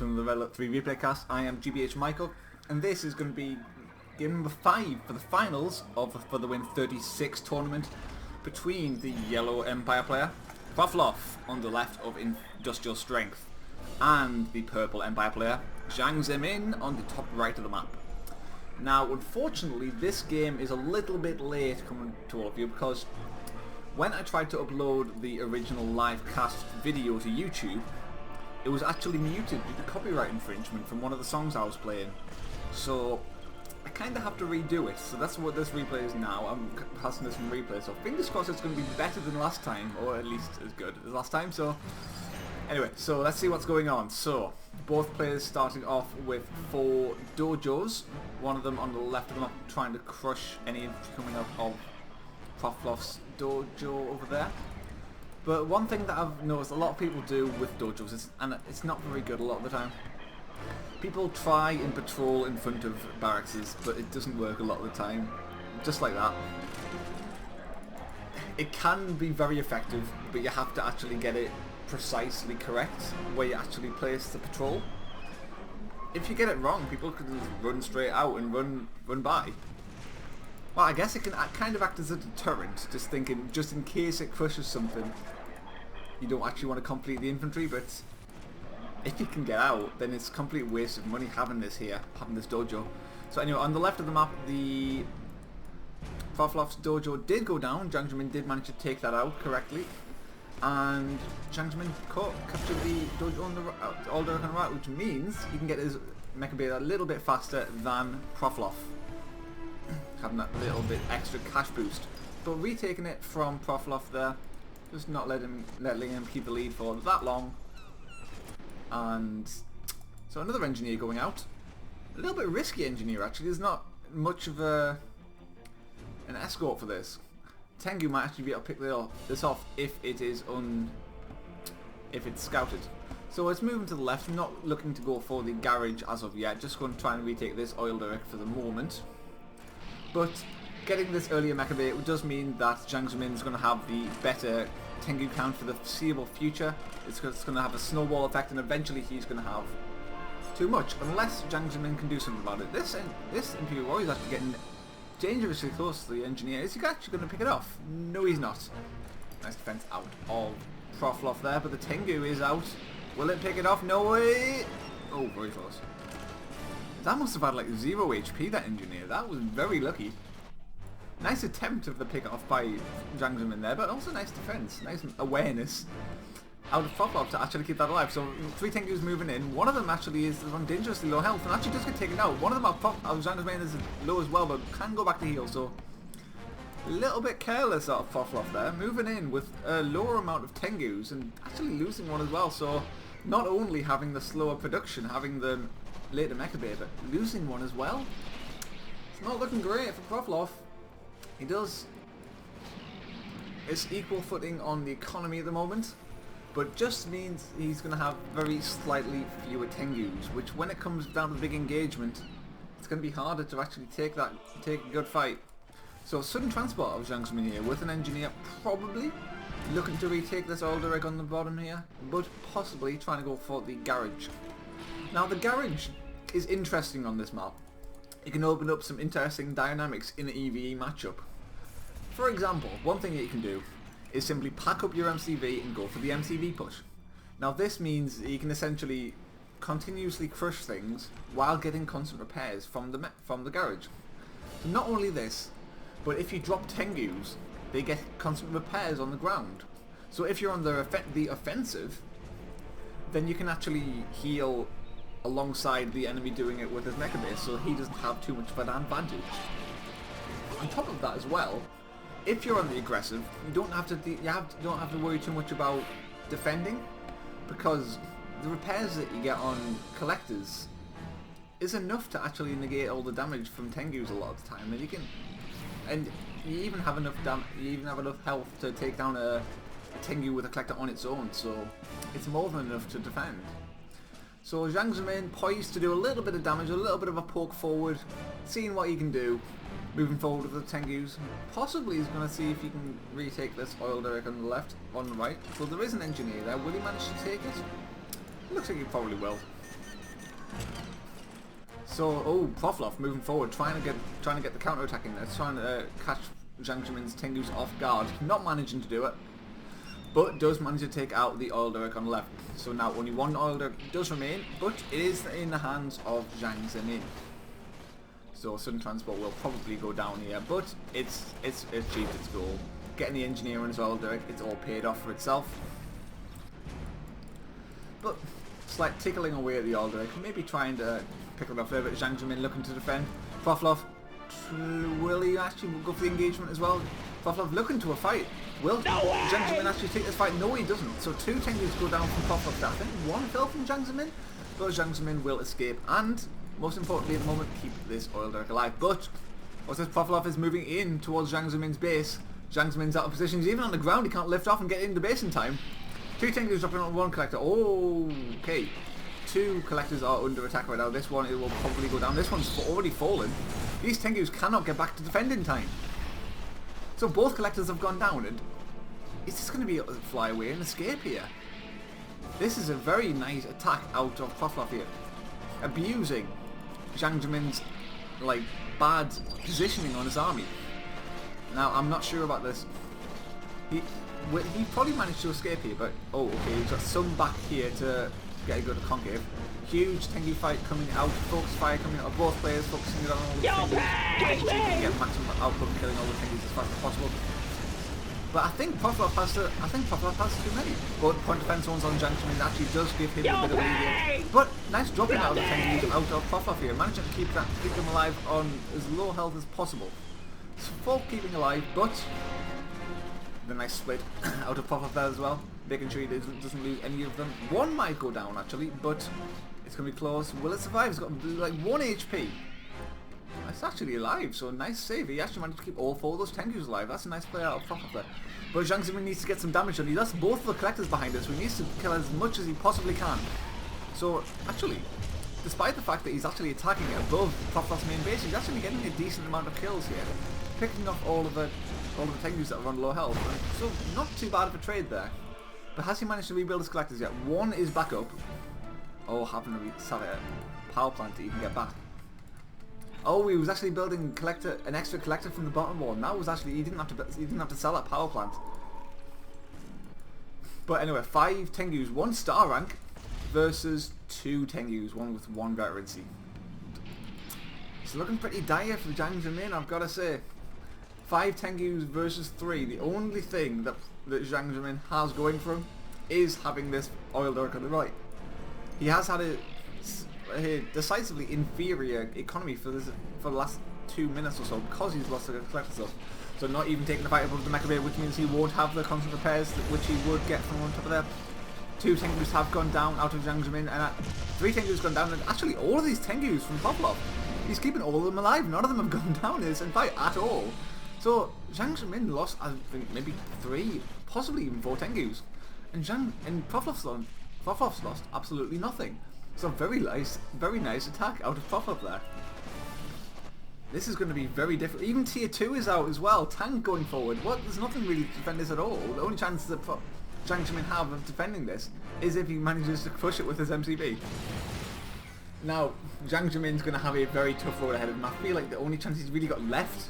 to another Red Alert 3 replay cast. I am GBH Michael, and this is going to be game number 5 for the finals of the For the Win 36 tournament between the Yellow Empire player, Proffloff, on the left of Industrial Strength, and the Purple Empire player, Jiangzemin, on the top right of the map. Now, unfortunately, this game is a little bit late coming to all of you because when I tried to upload the original live cast video to YouTube, it was actually muted due to copyright infringement from one of the songs I was playing. So I kind of have to redo it. So that's what this replay is now. I'm passing this from replay. So fingers crossed it's going to be better than last time, or at least as good as last time. So anyway, so let's see what's going on. So both players starting off with 4 dojos. One of them on the left of the map trying to crush any infantry coming up of Proffloff's dojo over there. But one thing that I've noticed a lot of people do with dojos is, and it's not very good a lot of the time, people try and patrol in front of barracks, but it doesn't work a lot of the time. Just like that. It can be very effective, but you have to actually get it precisely correct where you actually place the patrol. If you get it wrong, people could just run straight out and run by. Well, I guess it can kind of act as a deterrent, just thinking, just in case it crushes something, you don't actually want to complete the infantry, but if you can get out, then it's a complete waste of money having this here, having this dojo. So anyway, on the left of the map, the Proffloff's dojo did go down. Jiangzemin did manage to take that out correctly, and Jiangzemin captured the dojo on the all direct on the right, which means he can get his mecha base a little bit faster than Proffloff, having that little bit extra cash boost. But retaking it from Proffloff there, just not letting him keep the lead for that long. And so another engineer going out. A little bit risky engineer actually. There's not much of an escort for this. Tengu might actually be able to pick this off if it is if it's scouted. So it's moving to the left. Not looking to go for the garage as of yet. Just going to try and retake this oil direct for the moment. But getting this earlier mecha bay does mean that Jiangzemin is going to have the better Tengu count for the foreseeable future. It's going to have a snowball effect, and eventually he's going to have too much, unless Jiangzemin can do something about it. This Imperial Warrior is actually getting dangerously close to the engineer. Is he actually going to pick it off? No, he's not. Nice defense out of Proffloff there, but the Tengu is out. Will it pick it off? No way! Oh, very close. That must have had like 0 HP, that engineer. That was very lucky. Nice attempt of the pick off by Jiangzemin there, but also nice defense. Nice awareness out of Proffloff to actually keep that alive. So 3 Tengus moving in. One of them actually is on dangerously low health and actually does get taken out. One of them, Jiangzemin, is low as well, but can go back to heal. So a little bit careless out of Proffloff there. Moving in with a lower amount of Tengus and actually losing one as well. So not only having the slower production, having the later mecha bay, but losing one as well. It's not looking great for Proffloff. He does. It's equal footing on the economy at the moment, but just means he's going to have very slightly fewer Tengus, which when it comes down to the big engagement, it's going to be harder to actually take a good fight. So sudden transport of Jiangzemin here with an engineer, probably looking to retake this oil direct on the bottom here, but possibly trying to go for the garage. Now the garage is interesting on this map. It can open up some interesting dynamics in an EVE matchup. For example, one thing that you can do is simply pack up your MCV and go for the MCV push. Now this means you can essentially continuously crush things while getting constant repairs from the garage. So not only this, but if you drop Tengus, they get constant repairs on the ground. So if you're on the offensive, then you can actually heal alongside the enemy doing it with his mecha base, so he doesn't have too much of an advantage. On top of that as well, if you're on the aggressive, you don't have to worry too much about defending, because the repairs that you get on collectors is enough to actually negate all the damage from Tengus a lot of the time, and you even have enough health to take down a Tengu with a collector on its own, so it's more than enough to defend. So Jiangzemin poised to do a little bit of damage, a little bit of a poke forward, seeing what he can do, moving forward with the Tengus. Possibly he's going to see if he can retake this oil direct on the left, on the right. So there is an engineer there. Will he manage to take it? Looks like he probably will. So, oh, Proffloff moving forward, trying to get the counter attack in there, trying to catch Jiangzemin's Tengus off guard, not managing to do it, but does manage to take out the oil derrick on the left. So now only one oil derrick does remain, but it is in the hands of Jiangzemin. So sudden transport will probably go down here, but it's achieved its goal. Getting the engineer on his oil derrick, it's all paid off for itself. But slight tickling away at the oil derrick, maybe trying to pick it up there, but Jiangzemin looking to defend. Proffloff, will he actually go for the engagement as well? Proffloff looking to a fight. Will Jiangzemin actually take this fight? No, he doesn't. So 2 Tengus go down from Proffloff there. I think 1 fell from Jiangzemin, but Jiangzemin will escape and, most importantly at the moment, keep this oil derrick alive. But what's this? Proffloff is moving in towards Jiangzemin's base. Jiangzemin's out of position. He's even on the ground. He can't lift off and get into base in time. 2 Tengus dropping on 1 collector. Okay. 2 collectors are under attack right now. This one, it will probably go down. This one's already fallen. These Tengus cannot get back to defend in time. So both collectors have gone down, and is this going to be a fly away and escape here? This is a very nice attack out of Proffloff here, abusing Jiangzemin's like bad positioning on his army. Now I'm not sure about this. He probably managed to escape here, but oh, okay, he's got some back here to get a good concave. Huge Tengu fight coming out, focus fire coming out of both players, focusing it on all the Tengus, get maximum output and killing all the Tengus as fast as possible. But I think Proffloff has too many. But point defense ones on Jiangzemin actually does give him a bit of alleviation. But nice dropping out of the Tengus out of Proffloff here, managing to keep them alive on as low health as possible. So for keeping alive, but the nice split out of Proffloff there as well, making sure he doesn't lose any of them. One might go down actually, but it's going to be close. Will it survive? It's got like 1 HP. It's actually alive, so nice save. He actually managed to keep all 4 of those Tengus alive. That's a nice play out of Proffloff there. But Jiangzemin needs to get some damage done. He lost both of the collectors behind us, so he needs to kill as much as he possibly can. So actually, despite the fact that he's actually attacking it above Proffloff's main base, he's actually getting a decent amount of kills here, picking off all of the Tengus that are on low health. So not too bad of a trade there. But has he managed to rebuild his collectors yet? 1 is back up. Oh, having to sell a power plant to even get back. Oh, he was actually building an extra collector from the bottom wall. And that was actually he didn't have to sell that power plant. But anyway, 5 Tengus, 1 star rank versus 2 Tengus, 1 with 1 veterancy. It's looking pretty dire for Jiangzemin, I've got to say. 5 Tengus versus 3. The only thing that Jiangzemin has going for him is having this oil derrick on the right. He has had a decisively inferior economy for the last 2 minutes or so because he's lost the collector stuff. So not even taking the fight above the mecha bay, which means he won't have the constant repairs which he would get from on top of there. 2 Tengus have gone down out of Jiangzemin, and 3 Tengus gone down, and actually all of these Tengus from Proffloff, he's keeping all of them alive. None of them have gone down in this fight at all. So Jiangzemin lost, I think, maybe 3, possibly even 4 Tengus, and Proffloff's lost absolutely nothing. So very nice attack out of Proffloff there. This is going to be very different. Even tier 2 is out as well. Tank going forward. There's nothing really to defend this at all. The only chance that Jiangzemin have of defending this is if he manages to push it with his MCB. Now, Jiangzemin's going to have a very tough road ahead of him. I feel like the only chance he's really got left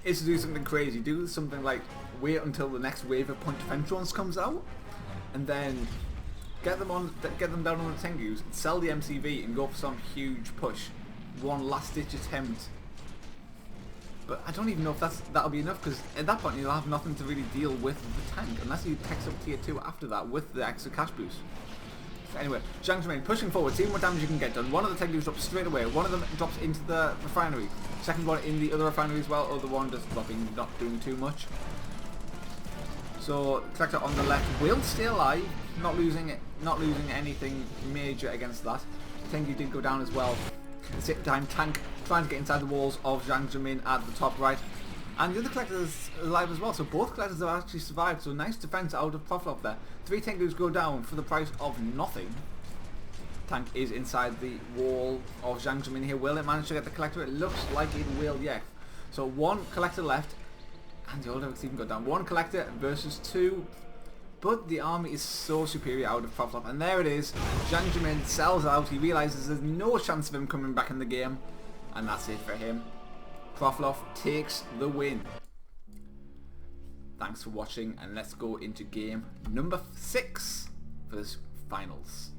is to do something crazy. Do something like wait until the next wave of point defense drones comes out, and then get them down on the Tengus, sell the MCV, and go for some huge push. 1 last ditch attempt. But I don't even know if that'll be enough, because at that point you'll have nothing to really deal with the tank unless you text up tier 2 after that with the extra cash boost. So anyway, Jiangzemin pushing forward, seeing what damage you can get done. 1 of the Tengus drops straight away. 1 of them drops into the refinery. Second one in the other refinery as well. Other one just dropping, not doing too much. So collector on the left will stay alive, not losing anything major against that. Tengu did go down as well. At the same time, tank trying to get inside the walls of Jiangzemin at the top right. And the other collector is alive as well, so both collectors have actually survived, so nice defense out of Proffloff there. 3 Tengus go down for the price of nothing. Tank is inside the wall of Jiangzemin here. Will it manage to get the collector? It looks like it will, yeah. So 1 collector left, and the old Derrick's even got down. 1 collector versus 2 But the army is so superior out of Proffloff. And there it is. Jiangzemin sells out. He realises there's no chance of him coming back in the game. And that's it for him. Proffloff takes the win. Thanks for watching. And let's go into game number 6 for this finals.